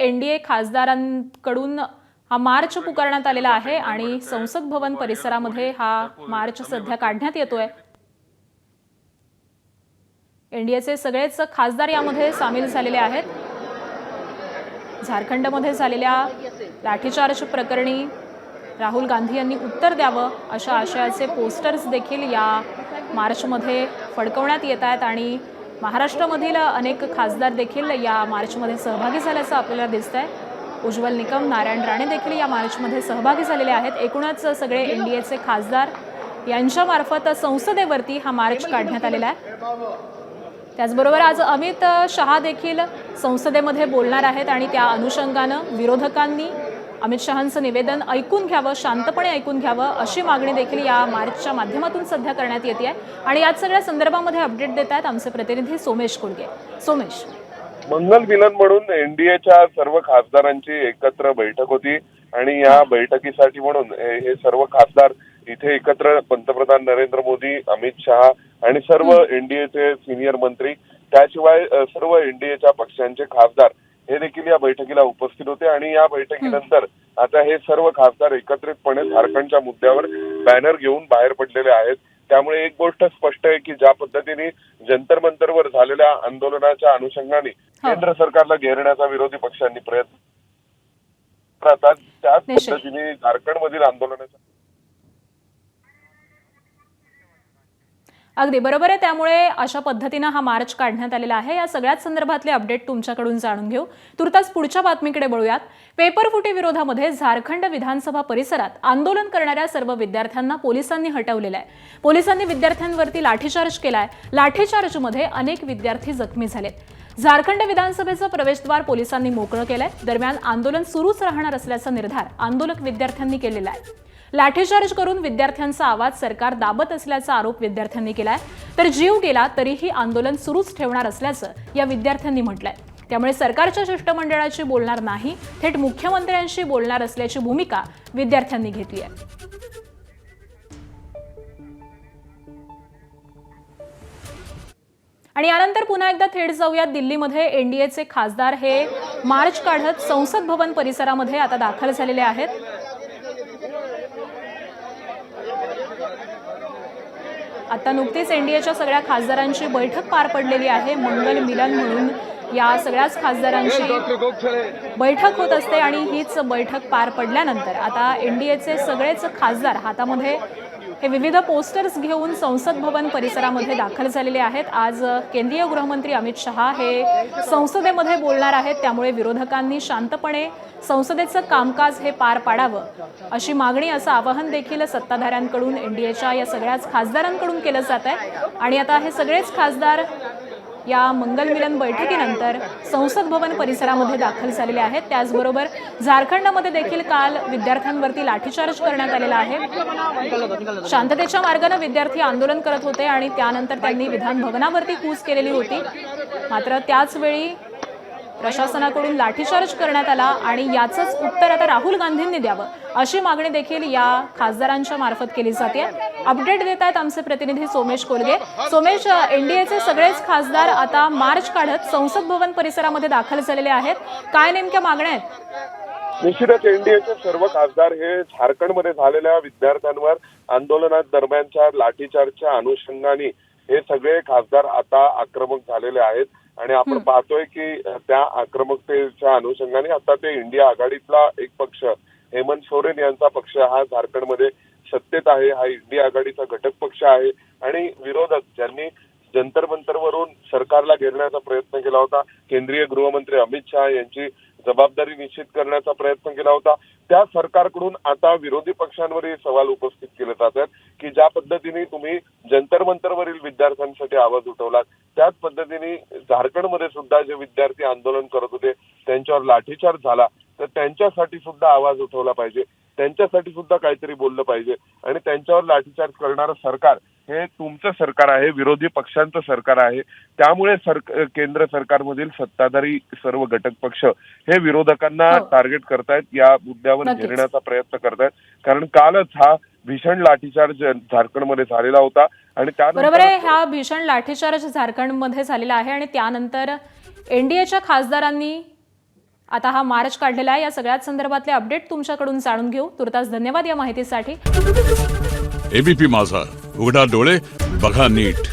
NDA खासदारांकडून हा मार्च पुकारण्यात आलेला आहे आणि संसद भवन परिसरामध्ये हा मार्च सध्या काढण्यात येतोय। एनडीएचे सगळेच खासदार यामध्ये सामील झालेले आहेत। झारखंडमध्ये झालेल्या लाठीचार्ज प्रकरणी राहुल गांधी यांनी उत्तर द्यावं अशा आशयाचे पोस्टर्स देखील या मार्चमध्ये फडकवण्यात येत आहेत आणि महाराष्ट्रामधील अनेक खासदार देखील या मार्चमध्ये सहभागी झाल्याचं आपल्याला दिसतंय। उज्ज्वल निकम, नारायण राणे देखील या मार्चमध्ये सहभागी झालेले आहेत। एकूणच सगळे एनडीएचे खासदार यांच्यामार्फत संसदेवरती हा मार्च काढण्यात आलेला आहे। त्याचबरोबर आज अमित शहा देखील संसदेमध्ये बोलणार आहेत आणि त्या अनुषंगानं विरोधकांनी अमित शहांचं निवेदन ऐकून घ्यावं, शांतपणे ऐकून घ्यावं अशी मागणी देखील या मार्चच्या माध्यमातून सध्या करण्यात येते आहे। आणि याच सगळ्या संदर्भामध्ये अपडेट देत आहेत आमचे प्रतिनिधी सोमेश कुडगे। सोमेश, मंगल मिलन म्हणून एनडीएच्या सर्व खासदारांची एकत्र बैठक होती आणि या बैठकीसाठी म्हणून हे सर्व खासदार इथे एकत्र पंतप्रधान नरेंद्र मोदी, अमित शहा आणि सर्व एनडीएचे सिनियर मंत्री, त्याशिवाय सर्व एनडीएच्या पक्षांचे खासदार हे देखील या बैठकीला उपस्थित होते। आणि या बैठकीनंतर आता हे सर्व खासदार एकत्रितपणे झारखंडच्या मुद्द्यावर बॅनर घेऊन बाहेर पडलेले आहेत। त्यामुळे एक गोष्ट स्पष्ट आहे की ज्या पद्धतीने जंतर मंतरवर झालेल्या आंदोलनाच्या अनुषंगाने केंद्र सरकारला घेरण्याचा विरोधी पक्षांनी प्रयत्न करतात, त्याच पद्धतीने झारखंडमधील आंदोलनाचा अगदी बरोबर आहे। त्यामुळे अशा पद्धतीने हा मार्च काढण्यात आलेला आहे। या सगळ्याच संदर्भातले अपडेट तुमच्याकडून जाणून घेऊ। तुर्तास पुढच्या बातमीकडे वळूयात। पेपरफुटी विरोधामध्ये झारखंड विधानसभा परिसरात आंदोलन करणाऱ्या सर्व विद्यार्थ्यांना पोलिसांनी हटवलेलं आहे। पोलिसांनी विद्यार्थ्यांवरती लाठीचार्ज केलाय। लाठीचार्जमध्ये अनेक विद्यार्थी जखमी झालेत। झारखंड विधानसभेचं प्रवेशद्वार पोलिसांनी मोकळं केलंय। दरम्यान आंदोलन सुरूच राहणार असल्याचा निर्धार आंदोलक विद्यार्थ्यांनी केलेला आहे। लाठीचार्ज करून विद्यार्थ्यांचा आवाज सरकार दाबत असल्याचा आरोप विद्यार्थ्यांनी केलाय। तर जीव गेला तरीही आंदोलन सुरूच ठेवणार असल्याचं या विद्यार्थ्यांनी म्हटलंय। त्यामुळे सरकारच्या शिष्टमंडळाशी बोलणार नाही, थेट मुख्यमंत्र्यांशी बोलणार असल्याची भूमिका विद्यार्थ्यांनी घेतली आहे। आणि यानंतर पुन्हा एकदा थेट जाऊयात दिल्लीमध्ये। एनडीएचे खासदार हे मार्च काढत संसद भवन परिसरामध्ये आता दाखल झालेले आहेत। आता नुकतीच एनडीएच्या सगळ्या खासदारांची बैठक पार पडलेली आहे। मंगल मिलन म्हणून या सगळ्याच खासदारांची बैठक होत असते आणि हीच बैठक पार पडल्यानंतर आता एनडीएचे सगळेच खासदार हातामध्ये हे विविध पोस्टर्स घेऊन संसद भवन परिसरामध्ये दाखल झालेले आहेत। आज केंद्रीय गृहमंत्री अमित शहा हे संसदेमध्ये बोलणार आहेत। त्यामुळे विरोधकांनी शांतपणे संसदेचं कामकाज हे पार पाडावं अशी मागणी, असं आवाहन देखील सत्ताधाऱ्यांकडून एनडीएच्या या सगळ्याच खासदारांकडून केलं जात आहे। आणि आता हे सगळेच खासदार या मंगल मिलन बैठकीनंतर संसद भवन परिसरामध्ये दाखल झालेले आहेत। त्याचबरोबर झारखंडमध्ये देखील काल विद्यार्थ्यांवरती लाठीचार्ज करण्यात आलेला आहे। शांततेच्या मार्गाने विद्यार्थी आंदोलन करत होते आणि त्यानंतर त्यांनी विधान भवनावरती कूच केलेली होती। मात्र त्याच वेळी प्रशासनाकडून लाठीचार्ज करण्यात आला आणि याचंच उत्तर आता राहुल गांधींनी द्यावं अशी मागणी देखील या खासदारांच्या मार्फत केली जाते। अपडेट देत आहेत आमचे प्रतिनिधी सोमेश कुडगे। सोमेश, एनडीएचे सगळेच खासदार आता मार्च काढत संसद भवन परिसरामध्ये दाखल झालेले आहेत। काय नेमक्या मागण्या आहेत? निश्चितच एनडीएचे सर्व खासदार हे झारखंडमध्ये झालेल्या विद्यार्थ्यांवर आंदोलनात दरम्यानच्या लाठीचार्जच्या अनुषंगाने हे सगळे खासदार आता आक्रमक झालेले आहेत। आणि आपण पाहतोय की त्या आक्रमकतेच्या अनुषंगाने आता ते इंडिया आघाडीतला एक पक्ष, हेमंत सोरेन यांचा पक्ष हा झारखंडमध्ये सत्तेत आहे, हा इंडिया आघाडीचा घटक पक्ष आहे। आणि विरोधक ज्यांनी जंतर मंतरवरून सरकारला घेरण्याचा प्रयत्न केला होता, केंद्रीय गृहमंत्री अमित शहा यांची जबाबदारी निश्चित करण्याचा प्रयत्न केला होता, त्या सरकारकडून आता विरोधी पक्षांवरही सवाल उपस्थित केले जात आहेत की ज्या पद्धतीने तुम्ही जंतर मंतरवरील विद्यार्थ्यांसाठी आवाज उठवलात, त्याच पद्धतीने झारखंडमध्ये सुद्धा जे विद्यार्थी आंदोलन करत होते त्यांच्यावर लाठीचार्ज झाला, तर त्यांच्यासाठी सुद्धा आवाज उठवला पाहिजे, त्यांच्यासाठी सुद्धा काहीतरी बोललं पाहिजे। आणि त्यांच्यावर लाठीचार्ज करणारं सरकार हे तुमचं सरकार आहे, विरोधी पक्षांचं सरकार आहे। त्यामुळे केंद्र सरकारमधील सत्ताधारी सर्व घटक पक्ष हे विरोधकांना टार्गेट करतायत, या मुद्द्यावर घेरण्याचा प्रयत्न करतायत। कारण कालच हा भीषण लाठीचार्ज झारखंडमध्ये झालेला होता आणि त्यानंतर बरोबर आहे, हा भीषण लाठीचार्ज झारखंडमध्ये झालेला आहे आणि त्यानंतर एनडीएच्या खासदारांनी आता हा मार्च काढलेला आहे, या सगळ्याच संदर्भातले अपडेट तुमच्याकडून जाणून घेऊ. तुर्तास धन्यवाद या माहितीसाठी. एबीपी माझा, उघडा डोळे बघा नीट.